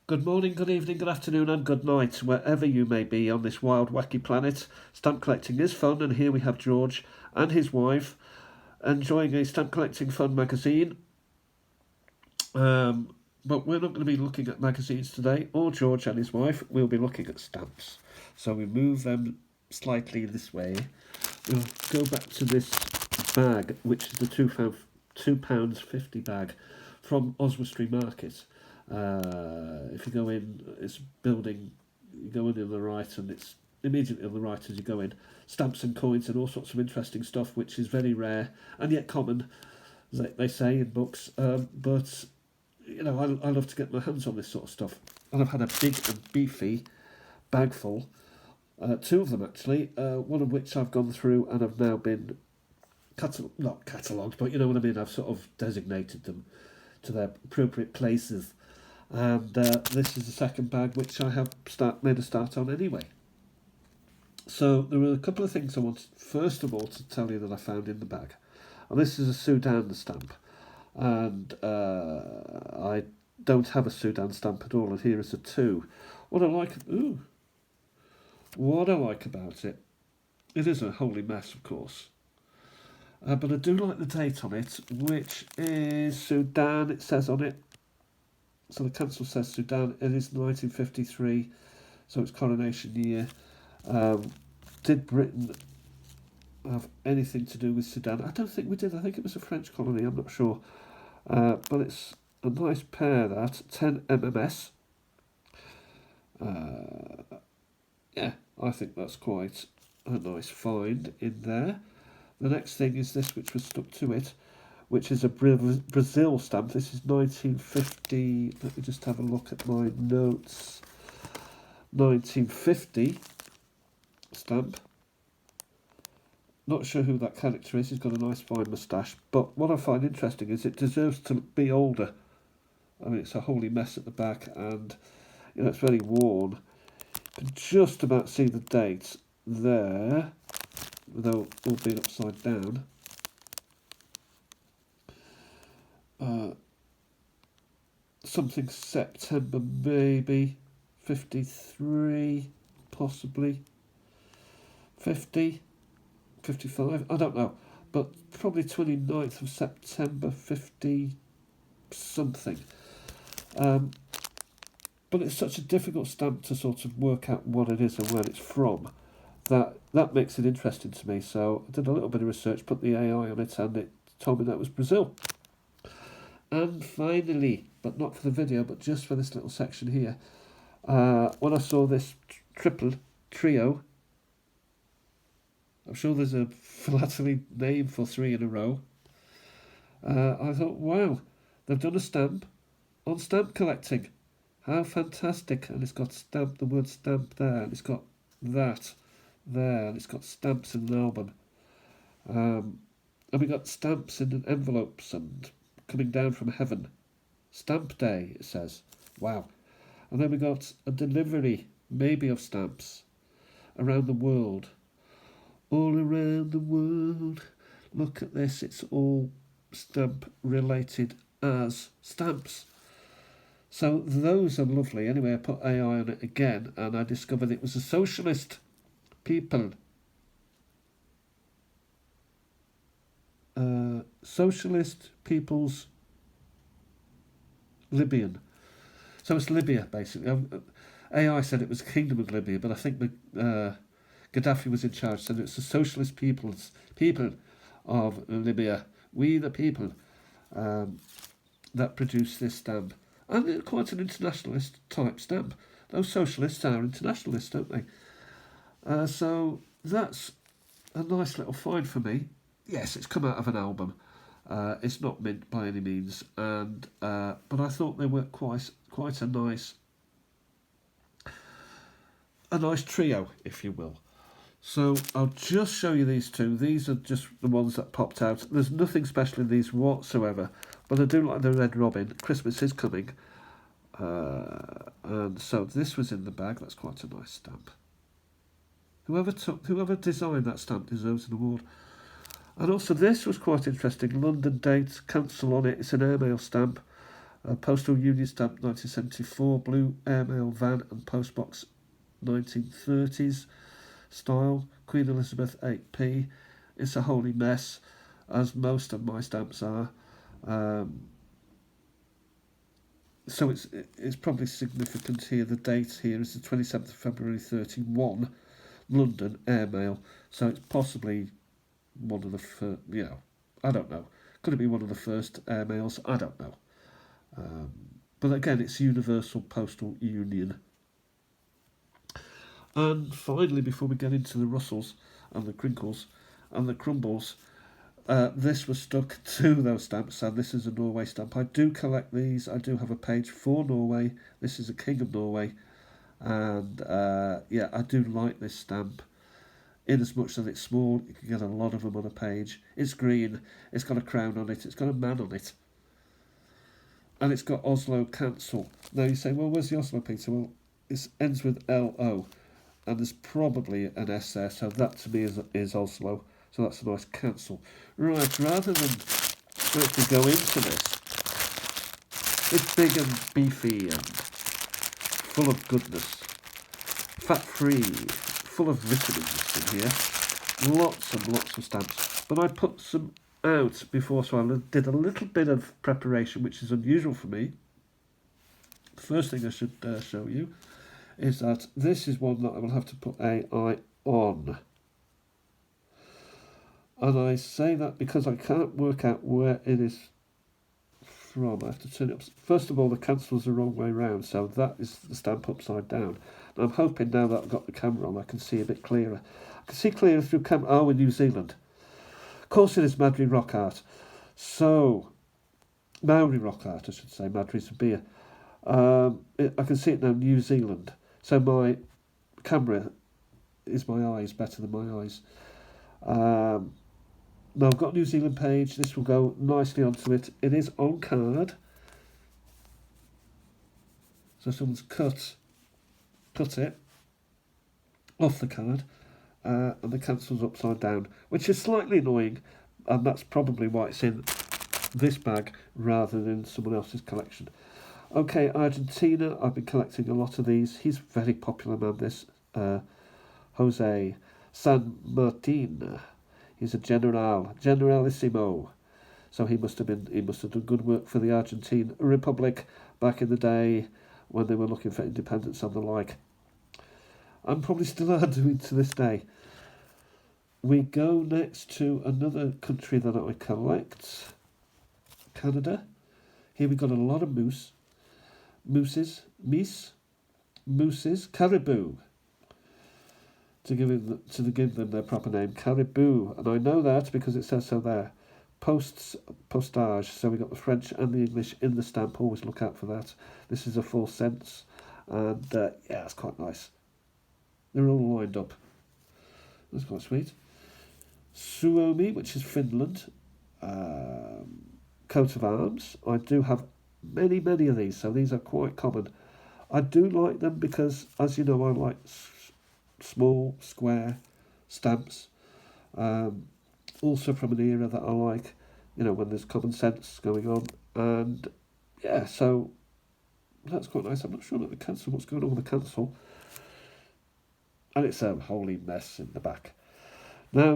Good morning, good evening, good afternoon, and good night, wherever you may be on this wild, wacky planet. Stamp collecting is fun, and here we have George and his wife enjoying a stamp collecting fun magazine. But we're not going to be looking at magazines today, or George and his wife. We'll be looking at stamps. So we move them slightly this way. We'll go back to this bag, which is the £2.50 bag from Oswestry Market. If you go in, it's building, you go in on the right, and it's immediately on the right as you go in. Stamps and coins and all sorts of interesting stuff, which is very rare and yet common, as they say in books. But you know, I love to get my hands on this sort of stuff, and I've had a big and beefy bag full, two of them actually, one of which I've gone through and have now been not catalogued, but you know what I mean. I've sort of designated them to their appropriate places. And this is the second bag which I have made a start on anyway. So there were a couple of things I wanted first of all to tell you that I found in the bag. And this is a Sudan stamp, and I don't have a Sudan stamp at all, and here is a 2. What I like about it is a holy mess, of course. But I do like the date on it, which is Sudan, it says on it. So the council says Sudan, it is 1953, so it's coronation year. Did Britain have anything to do with Sudan? I don't think we did. I think it was a French colony, I'm not sure. But it's a nice pair, that, 10 MMS. Yeah, I think that's quite a nice find in there. The next thing is this, which was stuck to it, which is a Brazil stamp. This is 1950. Let me just have a look at my notes. 1950 stamp. Not sure who that character is. He's got a nice fine moustache. But what I find interesting is it deserves to be older. I mean, it's a holy mess at the back, and you know, it's very worn. You can just about see the date there, though all being upside down. Something September, maybe 53, possibly 50, 55, I don't know, but probably 29th of September 50 something. But it's such a difficult stamp to sort of work out what it is and where it's from, that makes it interesting to me. So I did a little bit of research, put the AI on it, and it told me that was Brazil. And finally, but not for the video, but just for this little section here, when I saw this trio, I'm sure there's a philately name for 3 in a row, I thought, wow, they've done a stamp on stamp collecting. How fantastic. And it's got the word stamp there, and it's got that there, and it's got stamps in an album. And we got stamps in envelopes and coming down from heaven. Stamp day, it says. Wow. And then we got a delivery, maybe, of stamps around the world. All around the world. Look at this, it's all stamp related as stamps. So those are lovely. Anyway, I put AI on it again, and I discovered it was a socialist people. Socialist People's Libyan. So it's Libya, basically. AI said it was the Kingdom of Libya, but I think Gaddafi was in charge, so it's the socialist people of Libya. We the people that produce this stamp. And it's quite an internationalist type stamp. Those socialists are internationalists, don't they? So that's a nice little find for me. Yes, it's come out of an album. It's not mint by any means, and but I thought they were quite a nice trio, if you will. So I'll just show you these two. These are just the ones that popped out. There's nothing special in these whatsoever, but I do like the Red Robin. Christmas is coming, and so this was in the bag. That's quite a nice stamp. Whoever designed that stamp deserves an award. And also this was quite interesting. London date, council on it. It's an airmail stamp. Postal Union stamp 1974, blue airmail van and postbox 1930s style, Queen Elizabeth 8p. It's a holy mess, as most of my stamps are. So it's probably significant here. The date here is the 27th of February 31, London airmail. So it's possibly one of the first, I don't know. Could it be one of the first airmails? I don't know. But again, it's Universal Postal Union. And finally, before we get into the Russells and the crinkles and the crumbles, this was stuck to those stamps, and this is a Norway stamp. I do collect these. I do have a page for Norway. This is a King of Norway, and I do like this stamp. In as much as it's small, you can get a lot of them on a page. It's green. It's got a crown on it. It's got a man on it. And it's got Oslo cancel. Now you say, well, where's the Oslo, Peter? Well, it ends with LO, and there's probably an S there, so that to me is Oslo. So that's a nice cancel. Right, rather than actually go into this, it's big and beefy and full of goodness, fat-free, full of vitamins in here. Lots and lots of stamps. But I put some out before, so I did a little bit of preparation, which is unusual for me. The first thing I should show you is that this is one that I will have to put AI on. And I say that because I can't work out where it is from. I have to turn it up. First of all, the cancel's the wrong way round, so that is the stamp upside down. And I'm hoping now that I've got the camera on, I can see a bit clearer. I can see clearer through camera. Oh, in New Zealand. Of course it is Maori rock art. So, Maori rock art, I should say. Maori's a beer. I can see it now, New Zealand. So my camera is my eyes better than my eyes. Now I've got a New Zealand page. This will go nicely onto it. It is on card. So someone's cut it off the card, and the cancel's upside down, which is slightly annoying, and that's probably why it's in this bag rather than someone else's collection. Okay, Argentina. I've been collecting a lot of these. He's a very popular man, this Jose San Martin. He's a generalissimo. So he must have done good work for the Argentine Republic back in the day when they were looking for independence and the like. And probably still are doing to this day. We go next to another country that I collect, Canada. Here we've got a lot of mooses, caribou. To give them their proper name, caribou, and I know that because it says so there. Postage, so we got the French and the English in the stamp. Always look out for that. This is a full sense, and it's quite nice. They're all lined up. That's quite sweet. Suomi, which is Finland. Coat of arms. I do have many of these, so these are quite common. I do like them because, as you know, I like small square stamps, also from an era that I like, when there's common sense going on, and so that's quite nice. I'm not sure about the cancel, what's going on with the cancel, and it's a holy mess in the back. Now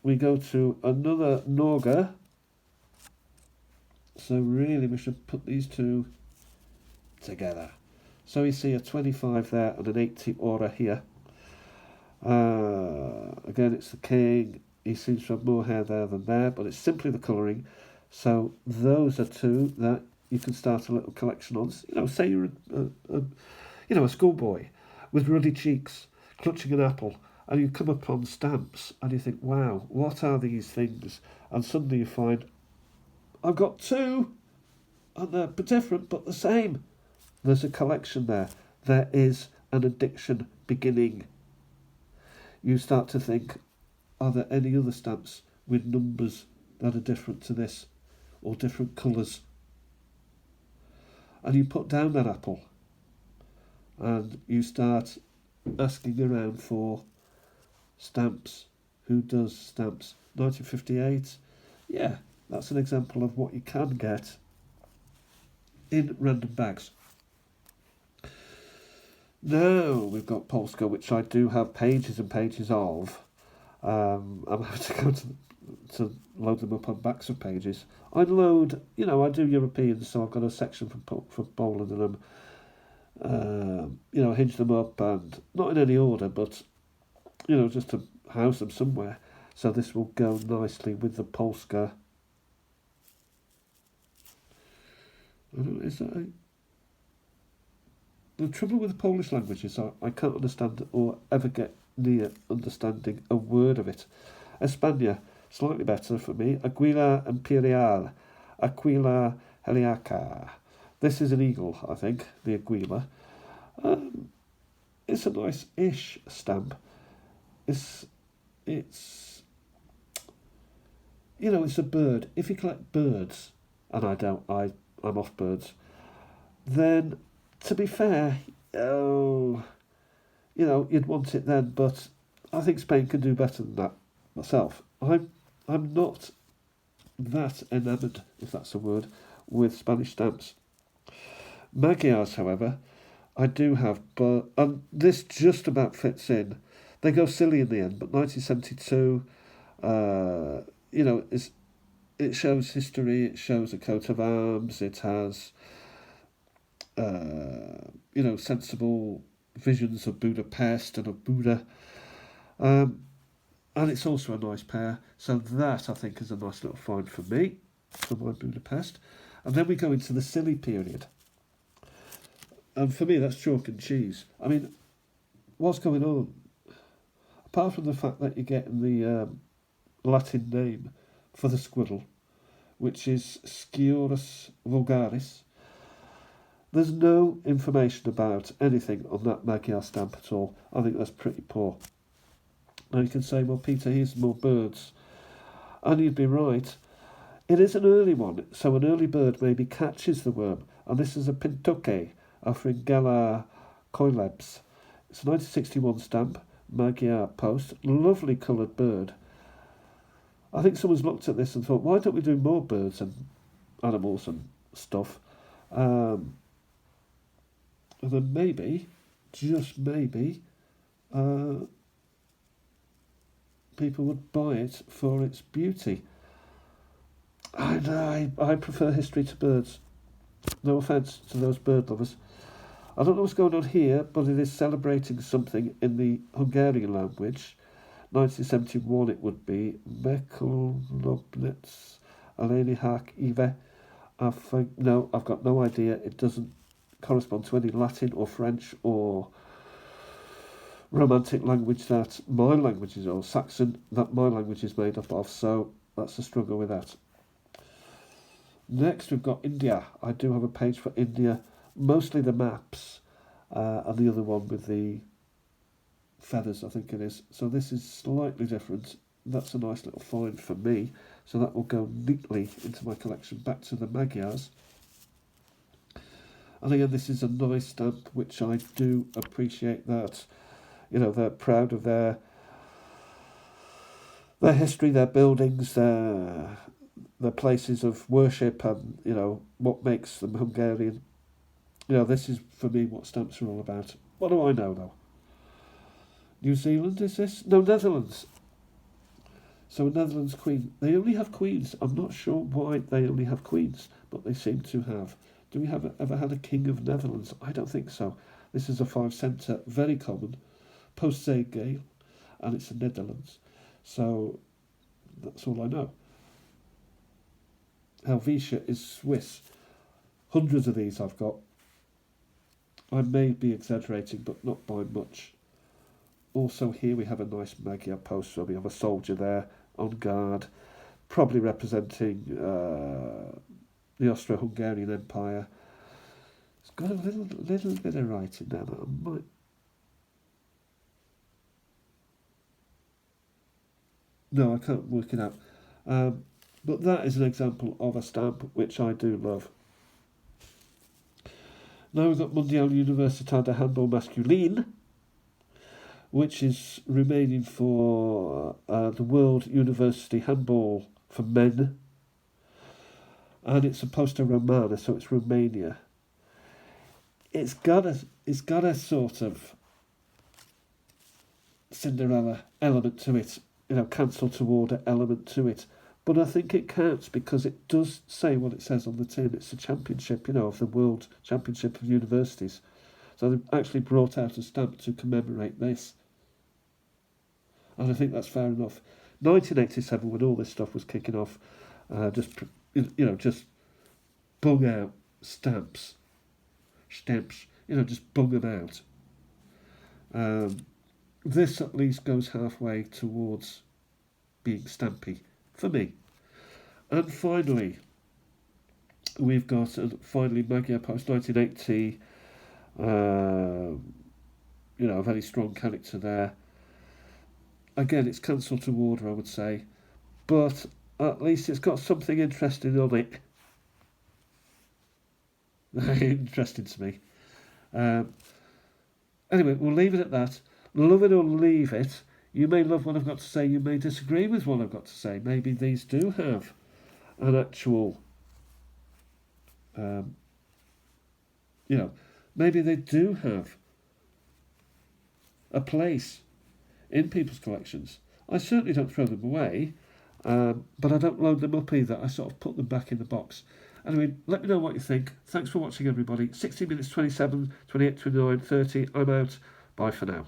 we go to another Norge, so really we should put these two together. So you see a 25 there and an 80 aura here. Again, it's the king. He seems to have more hair there than there, but it's simply the colouring. So those are two that you can start a little collection on. Say you're a schoolboy with ruddy cheeks, clutching an apple, and you come upon stamps and you think, wow, what are these things? And suddenly you find, I've got two, and they're different but the same. There's a collection there. There is an addiction beginning. You start to think, are there any other stamps with numbers that are different to this, or different colours? And you put down that apple, and you start asking around for stamps. Who does stamps? 1958? Yeah, that's an example of what you can get. in random bags. Now we've got Polska, which I do have pages and pages of. I'm having to go to load them up on backs of pages. I load, I do Europeans, so I've got a section for Poland, and I'm, hinge them up, and not in any order, but just to house them somewhere. So this will go nicely with the Polska. I don't know, is that the trouble with the Polish language is I can't understand or ever get near understanding a word of it. España, slightly better for me. Aguila Imperial, Aquila Heliaca. This is an eagle, I think, the Aguila. It's a nice-ish stamp. It's it's a bird. If you collect birds, and I'm off birds, then to be fair, you'd want it then, but I think Spain can do better than that myself. I'm not that enamoured, if that's a word, with Spanish stamps. Magyars, however, I do have, and this just about fits in. They go silly in the end, but 1972, it shows history, it shows a coat of arms, it has, sensible visions of Budapest and of Buda. And it's also a nice pair. So that, I think, is a nice little find for me, for my Budapest. And then we go into the silly period. And for me, that's chalk and cheese. I mean, what's going on? Apart from the fact that you're getting the Latin name for the squirrel, which is Sciurus vulgaris, there's no information about anything on that Magyar stamp at all. I think that's pretty poor. Now you can say, well, Peter, here's more birds. And you'd be right. It is an early one, so an early bird maybe catches the worm. And this is a Pintoke, a Fringella coilebs. It's a 1961 stamp, Magyar post. Lovely coloured bird. I think someone's looked at this and thought, why don't we do more birds and animals and stuff? And then maybe, just maybe, people would buy it for its beauty. And I prefer history to birds. No offence to those bird lovers. I don't know what's going on here, but it is celebrating something in the Hungarian language. 1971 it would be. Mekolobnitz, Eleni Hak, Ive. No, I've got no idea. It doesn't correspond to any Latin or French or Romantic language that my language is, or Saxon that my language is made up of, so that's the struggle with that. Next we've got India. I do have a page for India, mostly the maps, and the other one with the feathers, I think it is. So this is slightly different. That's a nice little find for me, so that will go neatly into my collection. Back to the Magyars. And again, this is a nice stamp, which I do appreciate that. They're proud of their history, their buildings, their places of worship, and what makes them Hungarian. This is for me what stamps are all about. What do I know though? New Zealand is this? No, Netherlands. So a Netherlands queen. They only have queens. I'm not sure why they only have queens, but they seem to have. Do we ever had a king of Netherlands? I don't think so. This is a 5-center, very common. Postzeegale, and it's in Netherlands. So that's all I know. Helvetia is Swiss. Hundreds of these I've got. I may be exaggerating, but not by much. Also here we have a nice Magyar post, so we have a soldier there on guard, probably representing the Austro-Hungarian Empire. It's got a little bit of writing there that I might. No, I can't work it out. But that is an example of a stamp which I do love. Now we've got Mondial Universitat de Handball Masculin, which is remaining for the World University Handball for men. and it's supposed to Romana, so it's Romania. It's got a sort of Cinderella element to it, cancel to order element to it. But I think it counts because it does say what it says on the tin. It's a championship, of the World Championship of Universities. So they've actually brought out a stamp to commemorate this. And I think that's fair enough. 1987, when all this stuff was kicking off, just bung out stamps, just bung them out. This at least goes halfway towards being stampy for me. And finally, we've got Magyar Post 1980. A very strong character there. Again, it's cancelled to order, I would say, but at least it's got something interesting on it. Interesting to me. Anyway, we'll leave it at that. Love it or leave it. You may love what I've got to say, you may disagree with what I've got to say. Maybe these do have an actual, maybe they do have a place in people's collections. I certainly don't throw them away, but I don't load them up either. I sort of put them back in the box. Anyway, let me know what you think. Thanks for watching, everybody. 16 minutes, 27, 28, 29, 30. I'm out. Bye for now.